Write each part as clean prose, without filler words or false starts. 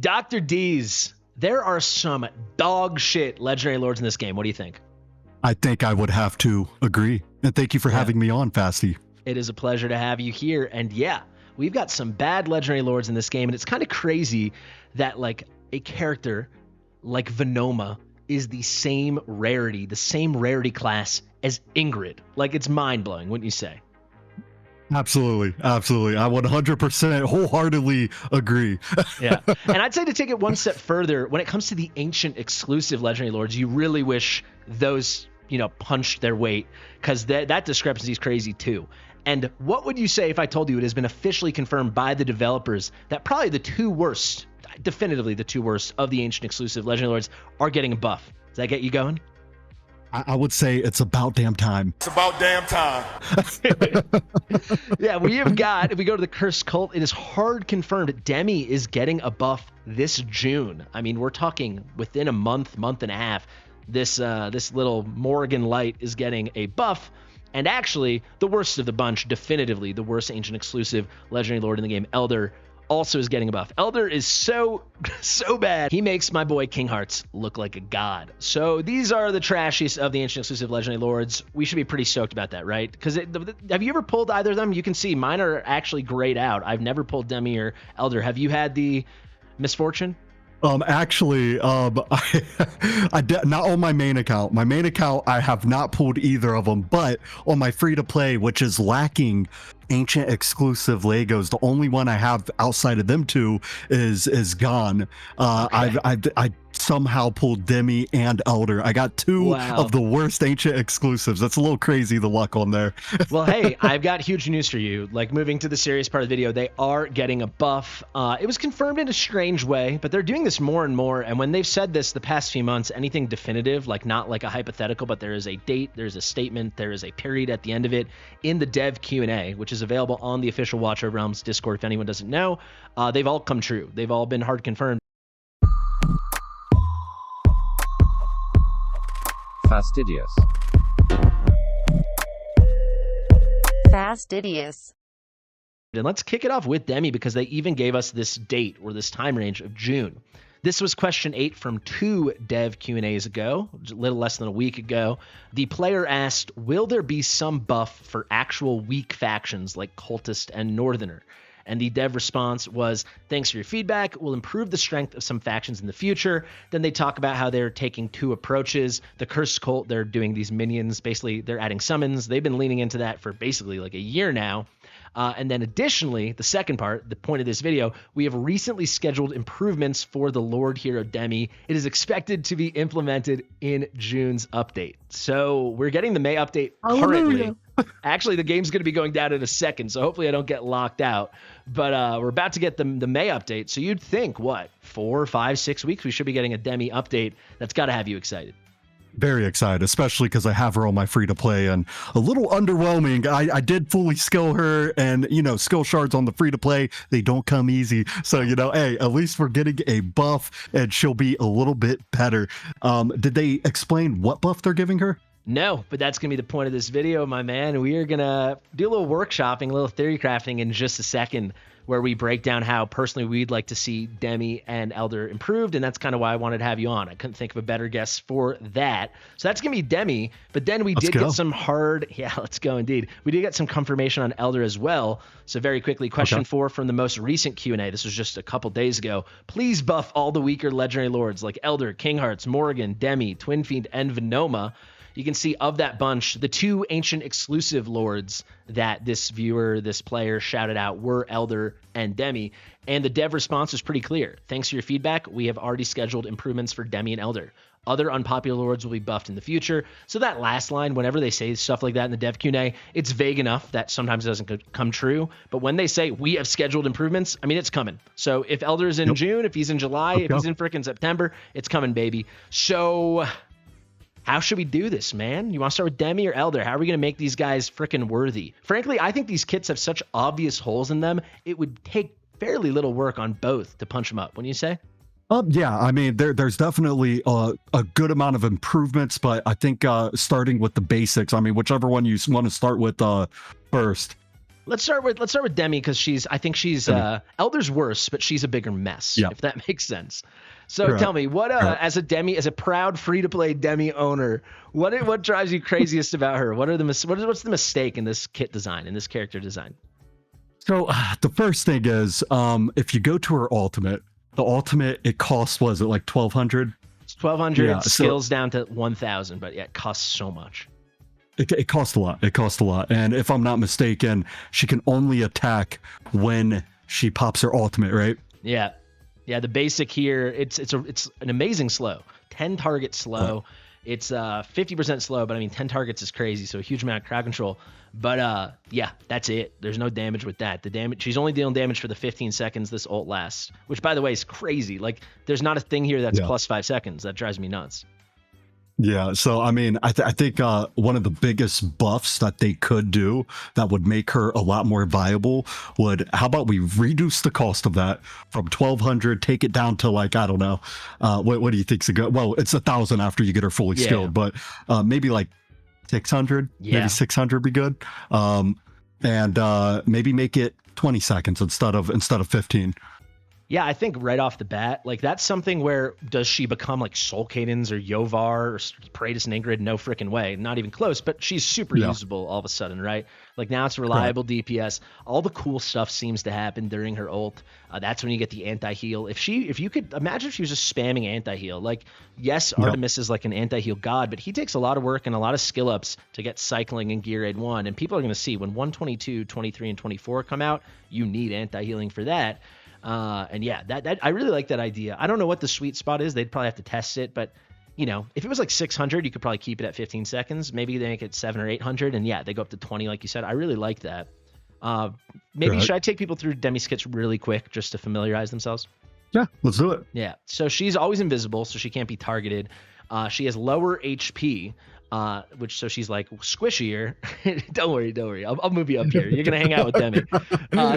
Dr. D's, there are some dog shit legendary lords in this game. What do you think? I think I would have to agree. And thank you for having me on, Fasti. It is a pleasure to have you here. And yeah, we've got some bad legendary lords in this game. And it's kind of crazy that like a character like Venoma is the same rarity class as Ingrid. Like, it's mind-blowing, wouldn't you say? Absolutely. I 100% wholeheartedly agree. Yeah. And I'd say to take it one step further, when it comes to the ancient exclusive legendary lords, you really wish those, punched their weight, because that discrepancy is crazy too. And what would you say if I told you it has been officially confirmed by the developers that probably definitively the two worst of the ancient exclusive legendary lords are getting a buff? Does that get you going? I would say it's about damn time. It's about damn time. Yeah, if we go to the Cursed Cult, it is hard confirmed Demi is getting a buff this June. I mean, we're talking within a month and a half. This little Morrigan Light is getting a buff. And actually, the worst of the bunch, definitively the worst ancient exclusive legendary lord in the game, Elldr, also is getting a buff. Elldr is so bad. He makes my boy King Hearts look like a god. So these are the trashiest of the ancient exclusive legendary lords. We should be pretty stoked about that, right? Because have you ever pulled either of them? You can see mine are actually grayed out. I've never pulled Demi or Elldr. Have you had the misfortune? Actually, I not on my main account. My main account, I have not pulled either of them, but on my free to play, which is lacking ancient exclusive Legos, the only one I have outside of them two is gone. Okay. I somehow pulled Demi and Elldr. I got two of the worst ancient exclusives. That's a little crazy, the luck on there. Well, hey, I've got huge news for you. Like, moving to the serious part of the video, they are getting a buff. It was confirmed in a strange way, but they're doing this more and more. And when they've said this the past few months, anything definitive, like not like a hypothetical, but there is a date, there's a statement, there is a period at the end of it in the dev Q&A, which is available on the official Watch Over Realms Discord if anyone doesn't know. They've all come true. They've all been hard confirmed. Fastidious. And let's kick it off with Demi, because they even gave us this date or this time range of June. This was question 8 from 2 dev Q&As ago, a little less than a week ago. The player asked, will there be some buff for actual weak factions like Cultist and Northerner? And the dev response was, thanks for your feedback. We'll improve the strength of some factions in the future. Then they talk about how they're taking 2 approaches. The Cursed Cult, they're doing these minions. Basically, they're adding summons. They've been leaning into that for basically like a year now. And then additionally, the second part, the point of this video, we have recently scheduled improvements for the Lord Hero Demi. It is expected to be implemented in June's update. So we're getting the May update currently. Actually, the game's going to be going down in a second, so hopefully I don't get locked out. But we're about to get the May update. So you'd think, what, 4, 5, 6 weeks, we should be getting a Demi update. That's got to have you excited. Very excited, especially because I have her on my free to play, and a little underwhelming. I did fully skill her, and skill shards on the free to play, they don't come easy. So hey, at least we're getting a buff, and she'll be a little bit better. Did they explain what buff they're giving her? No, but that's going to be the point of this video, my man. We are going to do a little workshopping, a little theory crafting in just a second, where we break down how personally we'd like to see Demi and Elldr improved, and that's kind of why I wanted to have you on. I couldn't think of a better guest for that. So that's going to be Demi, but then we did get some let's go indeed. We did get some confirmation on Elldr as well. So very quickly, question 4 from the most recent Q&A. This was just a couple days ago. Please buff all the weaker legendary lords like Elldr, King Hearts, Morrigan, Demi, Twin Fiend, and Venoma. You can see of that bunch, the 2 ancient exclusive lords that this player shouted out were Elldr and Demi. And the dev response was pretty clear. Thanks for your feedback. We have already scheduled improvements for Demi and Elldr. Other unpopular lords will be buffed in the future. So that last line, whenever they say stuff like that in the dev Q&A, it's vague enough that sometimes it doesn't come true. But when they say we have scheduled improvements, I mean, it's coming. So if Elldr is in June, if he's in July, if he's in frickin' September, it's coming, baby. So how should we do this, man? You want to start with Demi or Elldr? How are we going to make these guys freaking worthy? Frankly, I think these kits have such obvious holes in them, it would take fairly little work on both to punch them up, wouldn't you say? Yeah, I mean, there's definitely a good amount of improvements, but I think starting with the basics, I mean, whichever one you want to start with first. Let's start with Demi because I think she's Elder's worse, but she's a bigger mess. Yeah. If that makes sense. So tell me, what as a proud free to play Demi owner, what drives you craziest about her? What's the mistake in this kit design, in this character design? So the first thing is, if you go to her ultimate, the ultimate it costs, was it like 1,200? It's 1,200, skills down to 1,000, but yeah, it costs so much. It costs a lot. It costs a lot. And if I'm not mistaken, she can only attack when she pops her ultimate, right? Yeah. Yeah, the basic here, it's an amazing slow. 10 target slow. It's 50% slow, but I mean 10 targets is crazy, so a huge amount of crowd control. But yeah, that's it. There's no damage with that. The damage, she's only dealing damage for the 15 seconds this ult lasts, which by the way is crazy. Like there's not a thing here that's plus 5 seconds. That drives me nuts. Yeah, so I mean, I think one of the biggest buffs that they could do that would make her a lot more viable would, how about we reduce the cost of that from 1,200, take it down to like, I don't know, what do you think's a good? Well, it's 1,000 after you get her fully skilled, but maybe like 600, maybe 600 be good, and maybe make it 20 seconds instead of 15. Yeah, I think right off the bat, like that's something where does she become like Soul Cadence or Yovar or Praetus and Ingrid? No freaking way. Not even close, but she's super usable all of a sudden, right? Like now it's reliable DPS. All the cool stuff seems to happen during her ult. That's when you get the anti-heal. If you could imagine if she was just spamming anti-heal, like yes, Artemis is like an anti-heal god, but he takes a lot of work and a lot of skill ups to get cycling in Gear Aid 1. And people are going to see when 122, 23, and 24 come out, you need anti-healing for that. And yeah, that I really like that idea. I don't know what the sweet spot is. They'd probably have to test it, but you know, if it was like 600, you could probably keep it at 15 seconds. Maybe they make it 700 or 800, and yeah, they go up to 20, like you said. I really like that. Maybe should I take people through Demi's kits really quick just to familiarize themselves? Yeah, let's do it. Yeah, so she's always invisible, so she can't be targeted. She has lower HP. So she's like squishier. Don't worry. I'll move you up here. You're gonna hang out with Demi.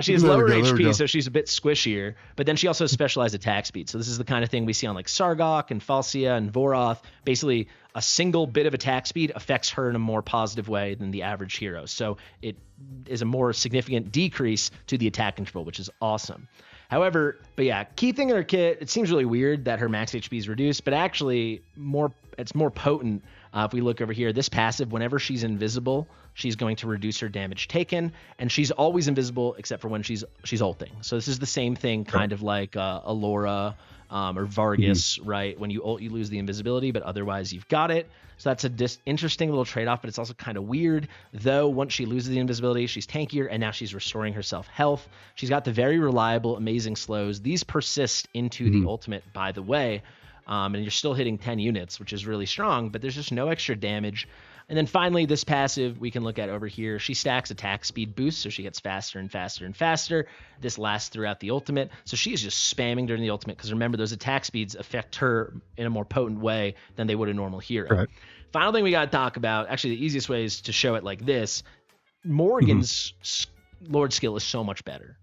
She has lower HP, so she's a bit squishier. But then she also has specialized attack speed. So this is the kind of thing we see on like Sargok and Falcia and Voroth. Basically, a single bit of attack speed affects her in a more positive way than the average hero. So it is a more significant decrease to the attack control, which is awesome. However, but yeah, key thing in her kit, it seems really weird that her max HP is reduced, but actually it's more potent. If we look over here, this passive, whenever she's invisible, she's going to reduce her damage taken, and she's always invisible except for when she's ulting. So this is the same thing, kind of like Alora or Vargas, right? When you ult, you lose the invisibility, but otherwise you've got it. So that's a interesting little trade-off, but it's also kind of weird. Though once she loses the invisibility, she's tankier, and now she's restoring herself health. She's got the very reliable, amazing slows. These persist into the ultimate, by the way. And you're still hitting 10 units, which is really strong, but there's just no extra damage. And then finally, this passive we can look at over here. She stacks attack speed boosts, so she gets faster and faster and faster. This lasts throughout the ultimate. So she is just spamming during the ultimate, because remember, those attack speeds affect her in a more potent way than they would a normal hero. Right. Final thing we got to talk about, actually the easiest way is to show it like this. Morgan's Lord skill is so much better.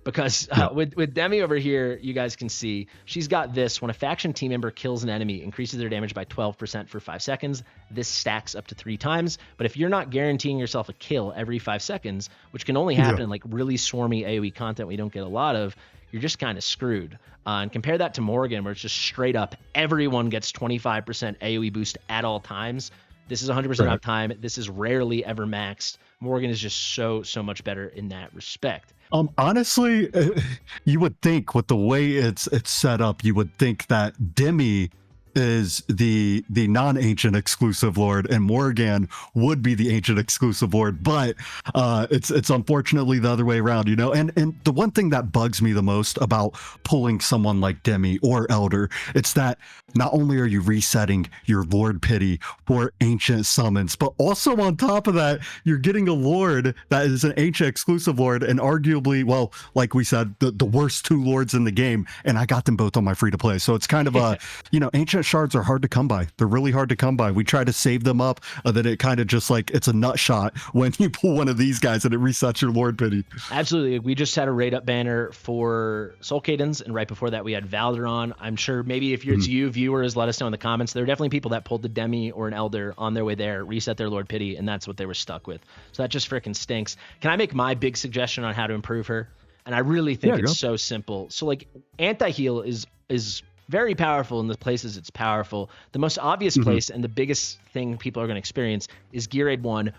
Because with Demi over here, you guys can see she's got this. When a faction team member kills an enemy, increases their damage by 12% for 5 seconds. This stacks up to 3 times. But if you're not guaranteeing yourself a kill every 5 seconds, which can only happen in like really swarmy AoE content we don't get a lot of, you're just kind of screwed. And compare that to Morgan, where it's just straight up everyone gets 25% AoE boost at all times. This is 100% uptime. This is rarely ever maxed. Morgan is just so much better in that respect. Honestly, you would think with the way it's set up, you would think that Demi is the non-ancient exclusive lord and Morgan would be the ancient exclusive lord, but it's unfortunately the other way around, you know. And the one thing that bugs me the most about pulling someone like Demi or Elder, it's that not only are you resetting your lord pity for ancient summons, but also on top of that, you're getting a lord that is an ancient exclusive lord and arguably, well, like we said, the worst 2 lords in the game, and I got them both on my free to play. So it's kind of a, you know, ancient ancient shards are hard to come by. They're really hard to come by. We try to save them up, and then it kind of just like it's a nut shot when you pull one of these guys and it resets your Lord Pity. Absolutely. We just had a raid up banner for Soul Cadens, and right before that we had Valder on. I'm sure maybe if it's you viewers, let us know in the comments. There are definitely people that pulled the Demi or an Elder on their way there, reset their Lord Pity, and that's what they were stuck with. So that just freaking stinks. Can I make my big suggestion on how to improve her? And I really think it's so simple. So like anti-heal is very powerful in the places it's powerful. The most obvious place and the biggest thing people are going to experience is Gear Raid 1.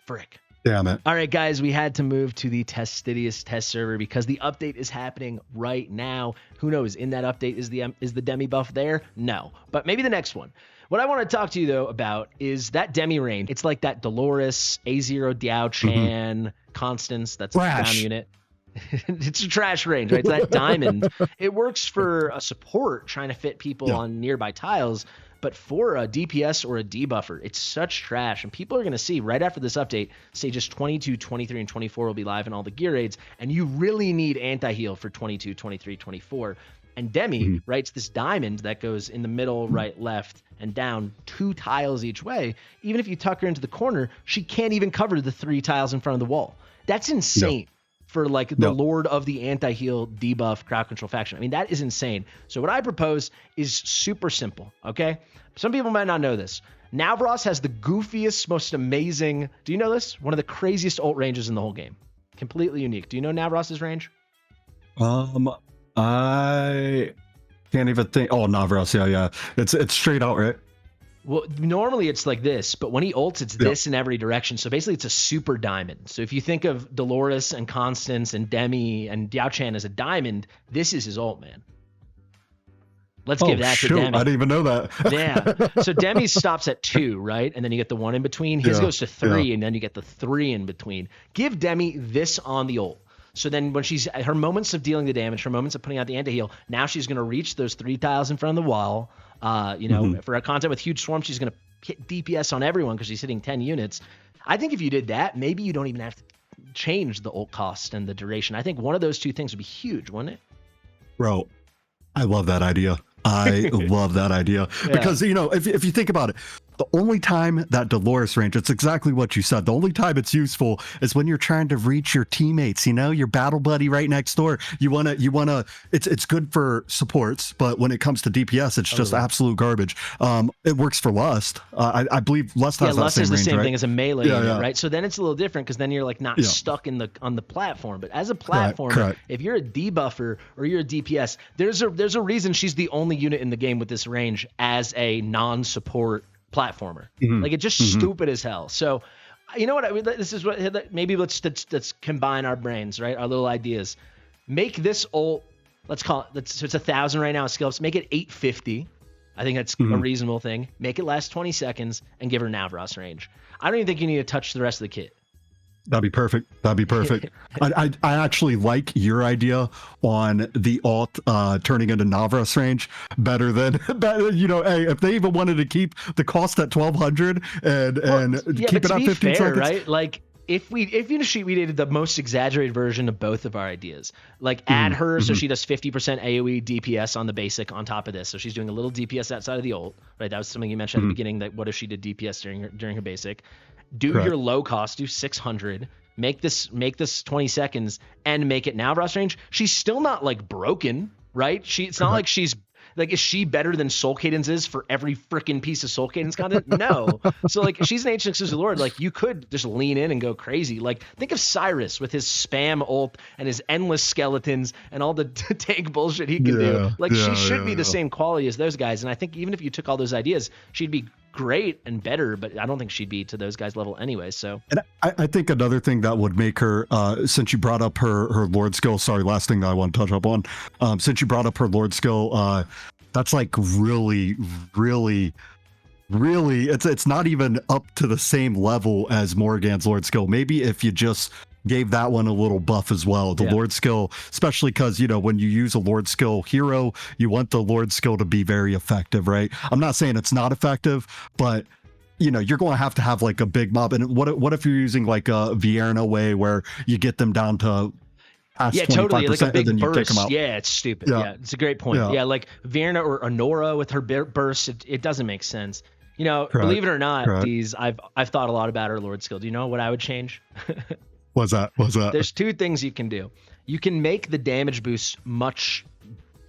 Frick. Damn it. All right, guys, we had to move to the Fastidious test server because the update is happening right now. Who knows? In that update, is the Demi buff there? No, but maybe the next one. What I want to talk to you, though, about is that Demi range. It's like that Dolores, A0, Diao Chan, Constance, that's a down unit. It's a trash range, right? It's that diamond. It works for a support trying to fit people on nearby tiles, but for a DPS or a debuffer, it's such trash. And people are going to see right after this update, stages 22, 23, and 24 will be live in all the gear raids, and you really need anti-heal for 22, 23, 24. And Demi, right, it's this diamond that goes in the middle, right, left, and down 2 tiles each way. Even if you tuck her into the corner, she can't even cover the 3 tiles in front of the wall. That's insane. For like the Lord of the anti-heal debuff crowd control faction. I mean, that is insane. So what I propose is super simple, okay? Some people might not know this. Navros has the goofiest, most amazing, do you know this? One of the craziest ult ranges in the whole game. Completely unique. Do you know Navros's range? I can't even think. Oh, Navros, yeah. It's straight out, right? Well, normally it's like this, but when he ults, it's this in every direction. So basically it's a super diamond. So if you think of Dolores and Constance and Demi and Diao Chan as a diamond, this is his ult, man. Let's give that to Demi. I didn't even know that. Yeah. So Demi stops at 2, right? And then you get the 1 in between. His goes to 3, and then you get the 3 in between. Give Demi this on the ult. So then when she's her moments of dealing the damage, her moments of putting out the anti-heal, now she's going to reach those 3 tiles in front of the wall. For a content with huge swarm, she's going to hit DPS on everyone because she's hitting 10 units. I think if you did that, maybe you don't even have to change the ult cost and the duration. I think one of those 2 things would be huge, wouldn't it? Bro, I love that idea. I love that idea because, if you think about it, the only time that Dolores range, it's exactly what you said. The only time it's useful is when you're trying to reach your teammates, your battle buddy right next door. You want to, it's good for supports, but when it comes to DPS, it's just absolute garbage. It works for Lust. I believe Lust has Lust is the same range, thing as a melee unit, right? So then it's a little different because then you're like not stuck on the platform. But as a platformer, if you're a debuffer or you're a DPS, there's a reason she's the only unit in the game with this range as a non-support platformer. Like it's just stupid as hell. So you know what, this is what, maybe let's combine our brains, right? Our little ideas. Make this ult, let's call it, so it's 1,000 right now skill ups, make it 850. I think that's a reasonable thing. Make it last 20 seconds and give her Navros range. I don't even think you need to touch the rest of the kit. That'd be perfect. I actually like your idea on the alt turning into Navros range better than hey, if they even wanted to keep the cost at 1,200 and keep it at 15 seconds, right? Like if we did the most exaggerated version of both of our ideas, like add her so she does 50% AoE DPS on the basic on top of this, so she's doing a little DPS outside of the ult, right? That was something you mentioned at the beginning, that what if she did DPS during her basic. Do your low cost, do 600, make this 20 seconds and make it Navros range. She's still not like broken, right? It's not like she's like, is she better than Soul Cadence is for every freaking piece of Soul Cadence content? No. So like, she's an ancient exclusive lord. Like you could just lean in and go crazy. Like think of Cyrus with his spam ult and his endless skeletons and all the tank bullshit he can do. Like she should be the same quality as those guys. And I think even if you took all those ideas, she'd be great and better, but I don't think she'd be to those guys level anyway. So, and I think another thing that would make her, since you brought up her Lord skill, sorry, last thing that I want to touch up on, since you brought up her Lord skill, that's like really, it's not even up to the same level as Morrigan's Lord skill. Maybe if you just gave that one a little buff as well, the Lord skill, especially because when you use a Lord skill hero, you want the Lord skill to be very effective, right? I'm not saying it's not effective, but you're going to have like a big mob. And what if you're using like a Vierna way where you get them down to past Yeah, 25%, totally. Like a and big then you take them burst. out. Yeah, it's stupid. Yeah. Yeah, it's a great point. Yeah. Yeah, like Virna or Honora with her burst, it doesn't make sense. You know, Correct. believe it or not, Correct. these I've thought a lot about her Lord skill. Do you know what I would change? What's that? There's two things you can do. You can make the damage boost much.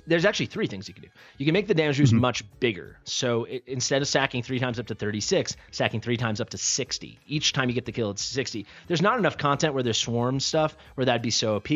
There's actually three things you can do. You can make the damage boost much bigger. So instead of stacking 3 times up to 36, stacking 3 times up to 60. Each time you get the kill, it's 60. There's not enough content where there's swarm stuff where that'd be so OP.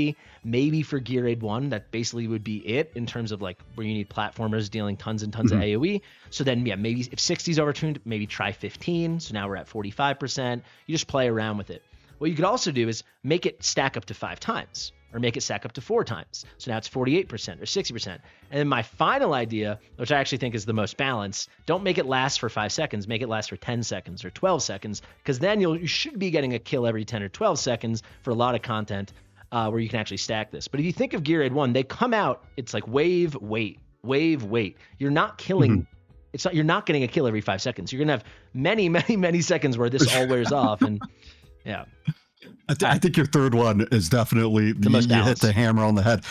Maybe for Gear Aid 1, that basically would be it in terms of like where you need platformers dealing tons and tons of AoE. So then, yeah, maybe if 60 is overtuned, maybe try 15. So now we're at 45%. You just play around with it. What you could also do is make it stack up to 5 times. Or make it stack up to 4 times. So now it's 48% or 60%. And then my final idea, which I actually think is the most balanced, don't make it last for 5 seconds. Make it last for 10 seconds or 12 seconds, because then you should be getting a kill every 10 or 12 seconds for a lot of content where you can actually stack this. But if you think of Gear Aid 1, they come out, it's like wave, wait, wave, wait. You're not killing. It's not, you're not getting a kill every 5 seconds. You're going to have many, many, many seconds where this all wears off. And yeah. I think your third one is definitely the most you hit balanced. the hammer on the head.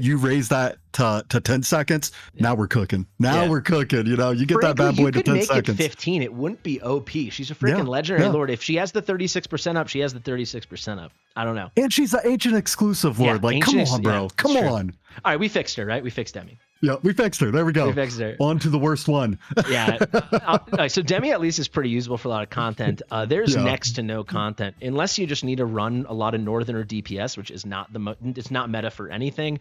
You raise that to 10 seconds. Now we're cooking. We're cooking. You know, you get that bad boy to 10 seconds. You could make it 15. It wouldn't be OP. She's a freaking legendary lord. If she has the 36% up, she has the 36% up. I don't know. And she's an ancient exclusive lord. Like, come on, bro. Come on. All right, we fixed her, right? We fixed Demi. Yeah, we fixed her. There we go. We fixed her. On to the worst one. Yeah. So Demi at least is pretty usable for a lot of content. There's next to no content unless you just need to run a lot of Northerner DPS, which is not it's not meta for anything.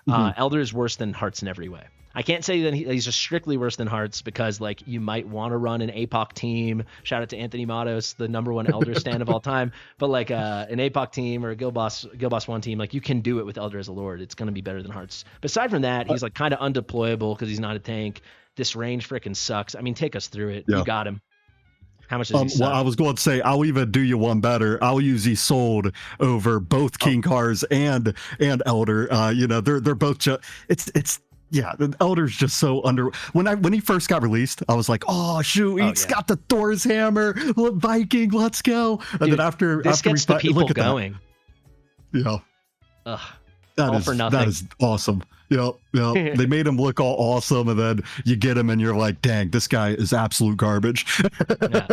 Elder is worse than Hearts in every way. I can't say that he's just strictly worse than Hearts because like you might want to run an APOC team. Shout out to Anthony Matos, the #1 Elder stand of all time. But like an APOC team or a Guild Boss 1 team, like you can do it with Elder as a Lord. It's going to be better than Hearts. But aside from that, he's like kind of undeployable because he's not a tank. This range freaking sucks. I mean, take us through it. You got him. How much does he suck? Well, I was going to say, I'll even do you one better. I'll use Isolde over both King Cars and Elder. You know, they're both just yeah, the Elder's just so under. When he first got released, I was like, oh shoot, he's got the Thor's hammer, Viking, let's go. And Dude, then after gets the people going. Yeah. Ugh. That is awesome. Yep. They made him look all awesome, and then you get him, and you're like, "Dang, this guy is absolute garbage." Yeah.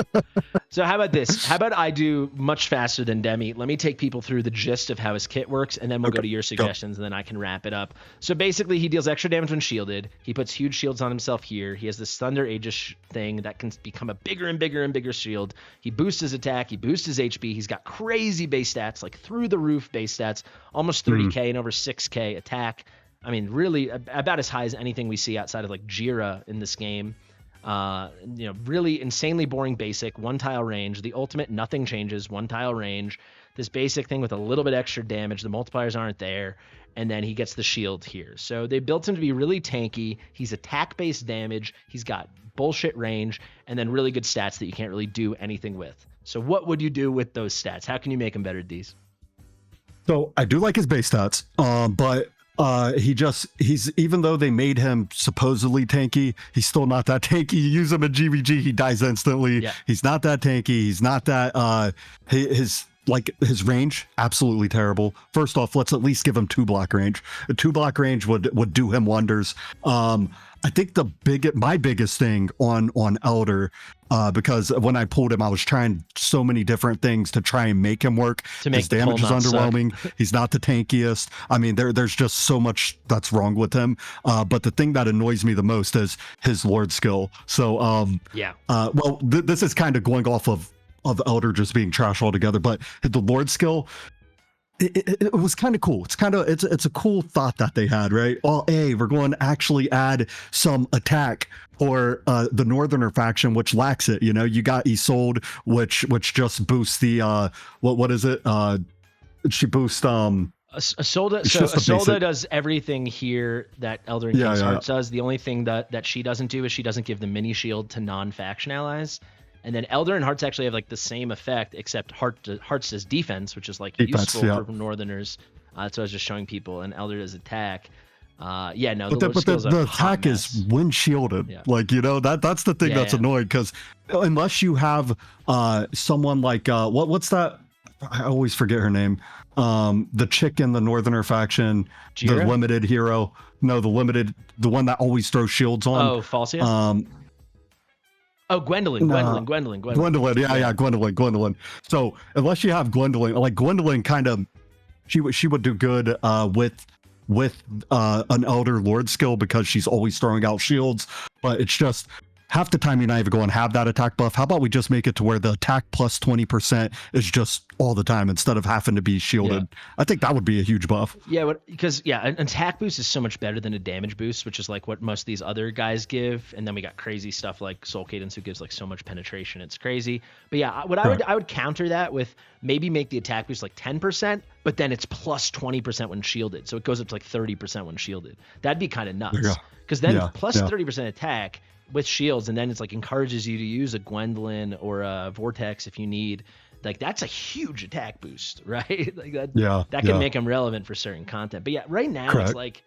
So how about this? How about I do much faster than Demi? Let me take people through the gist of how his kit works, and then we'll go to your suggestions, and then I can wrap it up. So basically, he deals extra damage when shielded. He puts huge shields on himself here. He has this Thunder Aegis thing that can become a bigger and bigger and bigger shield. He boosts his attack. He boosts his HP. He's got crazy base stats, like through the roof base stats, almost 30k and over 6k attack. I mean, really about as high as anything we see outside of like Jira in this game. Really insanely boring basic, 1 tile range. The ultimate, nothing changes, 1 tile range. This basic thing with a little bit extra damage. The multipliers aren't there. And then he gets the shield here. So they built him to be really tanky. He's attack-based damage. He's got bullshit range. And then really good stats that you can't really do anything with. So what would you do with those stats? How can you make him better, D's? So I do like his base stats, but he's even though they made him supposedly tanky, he's still not that tanky. You use him in GVG, he dies instantly. Yeah. He's not that tanky. He's not that his range, absolutely terrible. First off, let's at least give him 2-block range. A 2-block range would do him wonders. I think my biggest thing on Elder, because when I pulled him, I was trying so many different things to try and make him work. His damage is underwhelming. He's not the tankiest. I mean, there's just so much that's wrong with him. But the thing that annoys me the most is his Lord skill. So this is kind of going off of Elder just being trash altogether, but the Lord skill, it was kind of cool. It's a cool thought that they had, right? Well, we're going to actually add some attack for the Northerner faction, which lacks it. You know, you got Isolde, which just boosts the what is it? She boosts Isolde does everything here that Elder and King's Hearts does. The only thing that she doesn't do is she doesn't give the mini shield to non-faction allies. And then Elder and Hearts actually have like the same effect, except Hearts does defense, which is like useful for Northerners. So I was just showing people, and Elder does attack. But the attack is wind shielded. Yeah. Like, you know, that's the thing that's annoying, because unless you have someone like what's that I always forget her name. The chick in the Northerner faction, Jira? the limited hero. No, the one that always throws shields on. Oh, Falsia? Oh, Gwendolyn. Gwendolyn. Yeah, Gwendolyn. So unless you have Gwendolyn, like Gwendolyn kind of, she would do good with an Elder Lord skill because she's always throwing out shields, but it's just half the time you're not even going to have that attack buff. How about we just make it to where the attack plus 20% is just all the time instead of having to be shielded? Yeah. I think that would be a huge buff. Yeah, because an attack boost is so much better than a damage boost, which is like what most of these other guys give. And then we got crazy stuff like Soul Cadence, who gives like so much penetration. It's crazy. But yeah, I would counter that with maybe make the attack boost like 10%, but then it's plus 20% when shielded. So it goes up to like 30% when shielded. That'd be kind of nuts. Because then plus 30% attack with shields, and then it's like encourages you to use a Gwendolyn or a Vortex if you need. Like that's a huge attack boost, right? Like that can make them relevant for certain content. But yeah, right now it's like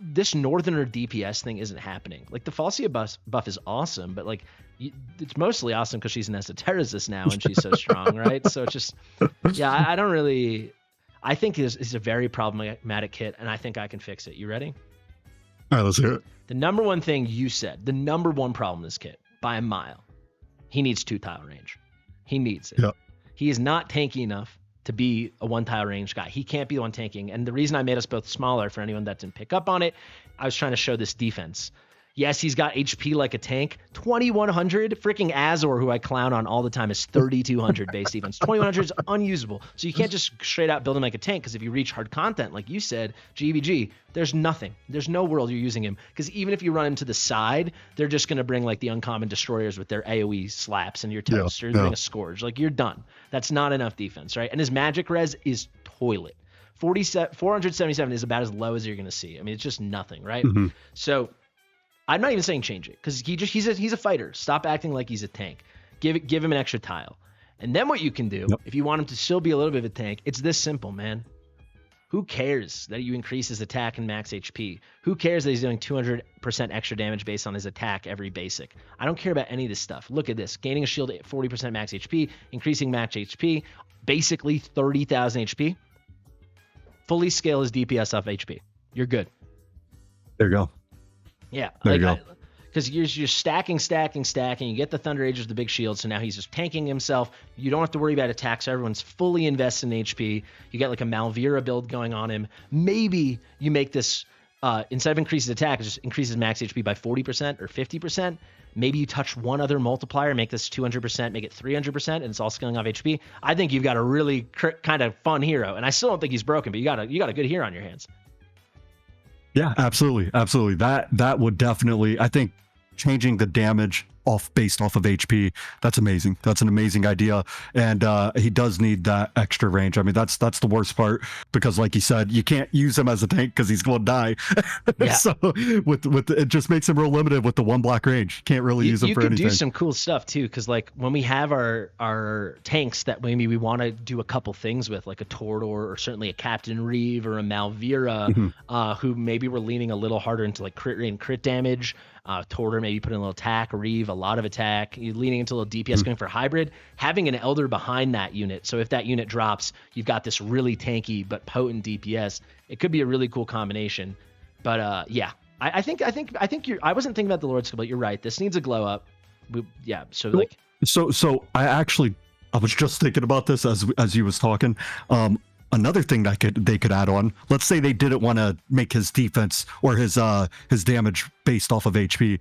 this Northerner DPS thing isn't happening. Like the Falsia buff is awesome, but like it's mostly awesome because she's an esotericist now and she's so strong, right? So it's just I don't really. I think it's a very problematic kit, and I think I can fix it. You ready? All right, let's hear it. The number one thing you said, the number one problem in this kit, by a mile, he needs 2-tile range. He needs it. Yep. He is not tanky enough to be a 1-tile range guy. He can't be the one tanking. And the reason I made us both smaller, for anyone that didn't pick up on it, I was trying to show this defense. Yes, he's got HP like a tank. 2,100, freaking Azor, who I clown on all the time, is 3,200 base defense. 2,100 is unusable. So you can't just straight out build him like a tank, because if you reach hard content, like you said, GVG, there's nothing. There's no world you're using him, because even if you run him to the side, they're just going to bring like the uncommon destroyers with their AoE slaps and your toast, or bring a Scourge. Like you're done. That's not enough defense, right? And his magic res is toilet. 477 is about as low as you're going to see. I mean, it's just nothing, right? Mm-hmm. So I'm not even saying change it, because he's a fighter. Stop acting like he's a tank. Give him an extra tile. And then what you can do, if you want him to still be a little bit of a tank, it's this simple, man. Who cares that you increase his attack and max HP? Who cares that he's doing 200% extra damage based on his attack every basic? I don't care about any of this stuff. Look at this. Gaining a shield at 40% max HP, increasing max HP, basically 30,000 HP. Fully scale his DPS off HP. You're good. There you go. Yeah, because you're stacking. You get the Thunder Age with the big shield, so now he's just tanking himself. You don't have to worry about attacks. So everyone's fully invested in HP. You get like a Malvira build going on him. Maybe you make this, instead of increases attack, it just increases max HP by 40% or 50%. Maybe you touch one other multiplier, make this 200%, make it 300%, and it's all scaling off HP. I think you've got a really kind of fun hero, and I still don't think he's broken, but you got a good hero on your hands. Yeah, absolutely. That would definitely, I think, changing the damage based off of HP, that's amazing. That's an amazing idea, and he does need that extra range. I mean, that's the worst part, because like you said, you can't use him as a tank because he's going to die. Yeah. So with it just makes him real limited with the 1 block range. Can't really use him for anything. You could do some cool stuff too, because like when we have our tanks that maybe we want to do a couple things with, like a Tordor or certainly a Captain Reeve or a Malvira, who maybe we're leaning a little harder into like crit rate and crit damage. Tordor maybe put in a little attack, Reeve a lot of attack. You're leaning into a little DPS going for hybrid. Having an Elder behind that unit, so if that unit drops, you've got this really tanky but potent DPS. It could be a really cool combination. But I think I wasn't thinking about the Lord skill, but you're right. This needs a glow up. So I was just thinking about this as you was talking. Another thing that they could add on, let's say they didn't want to make his defense or his damage based off of HP.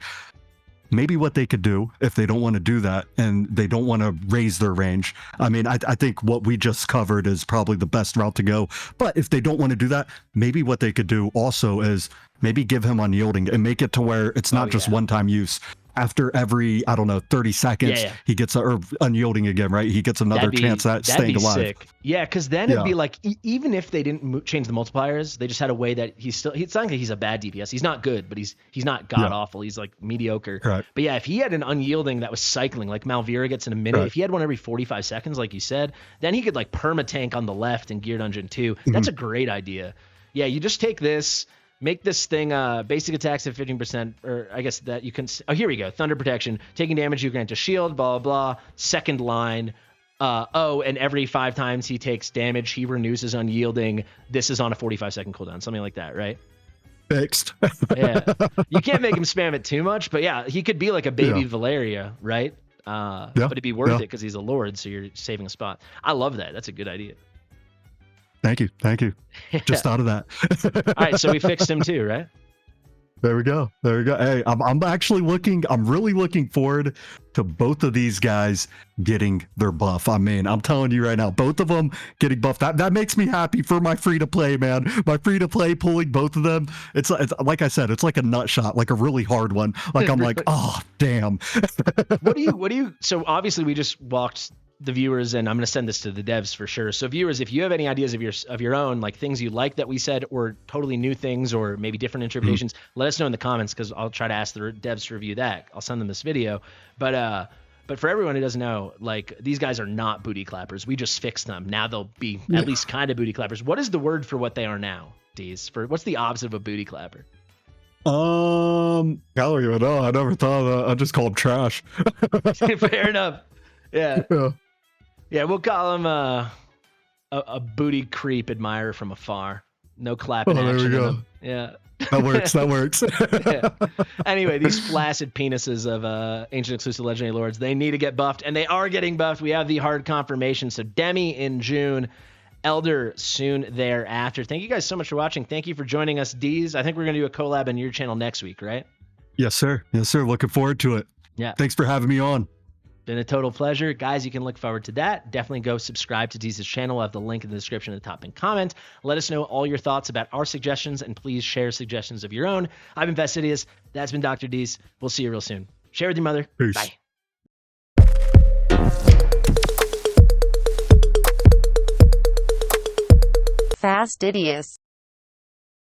Maybe what they could do, if they don't want to do that and they don't want to raise their range, I mean, I think what we just covered is probably the best route to go. But if they don't want to do that, maybe what they could do also is maybe give him unyielding and make it to where it's not just one-time use. After every, 30 seconds, he gets unyielding again, right? He gets another chance at staying alive. Sick. Yeah, because then it'd be like, even if they didn't change the multipliers, they just had a way that it's not like he's a bad DPS. He's not good, but he's not god-awful. He's like mediocre. Right. But yeah, if he had an unyielding that was cycling, like Malvira gets in a minute, if he had one every 45 seconds, like you said, then he could like perma-tank on the left in Gear Dungeon 2. That's a great idea. Yeah, you just take this, make this thing basic attacks at 15%, or I guess that you can. Oh, here we go. Thunder protection. Taking damage, you grant a shield, blah, blah, blah. Second line, oh, and every 5 times he takes damage, he renews his unyielding. This is on a 45-second cooldown, something like that, right? Fixed. Yeah, you can't make him spam it too much, but yeah, he could be like a baby Valeria, right? But it'd be worth it because he's a lord, so you're saving a spot. I love that. That's a good idea. Thank you. Just thought of that. All right, so we fixed him too, right? There we go. Hey, I'm really looking forward to both of these guys getting their buff. I mean, I'm telling you right now, both of them getting buffed. That makes me happy for my free to play, man. My free to play pulling both of them. It's like I said, it's like a nut shot, like a really hard one. Like I'm like, oh damn. What do you? So obviously we just walked the viewers, and I'm going to send this to the devs for sure. So viewers, if you have any ideas of your own, like things you like that we said, or totally new things, or maybe different interpretations, let us know in the comments, because I'll try to ask the devs to review that. I'll send them this video. But for everyone who doesn't know, like, these guys are not booty clappers. We just fixed them. Now they'll be at least kind of booty clappers. What is the word for what they are now, Deez? What's the opposite of a booty clapper? I don't even know. I never thought of that. I just call them trash. Fair enough. Yeah. Yeah, we'll call him a booty creep admirer from afar. No clapping action in them. Yeah. That works. Yeah. Anyway, these flaccid penises of ancient exclusive legendary lords, they need to get buffed, and they are getting buffed. We have the hard confirmation. So Demi in June, Elddr soon thereafter. Thank you guys so much for watching. Thank you for joining us, Deez. I think we're going to do a collab on your channel next week, right? Yes, sir. Looking forward to it. Yeah. Thanks for having me on. Been a total pleasure. Guys, you can look forward to that. Definitely go subscribe to Deez's channel. I'll have the link in the description at the top and comment. Let us know all your thoughts about our suggestions, and please share suggestions of your own. I've been Fastidious. That's been Dr. Deez. We'll see you real soon. Share with your mother. Peace. Bye. Fastidious.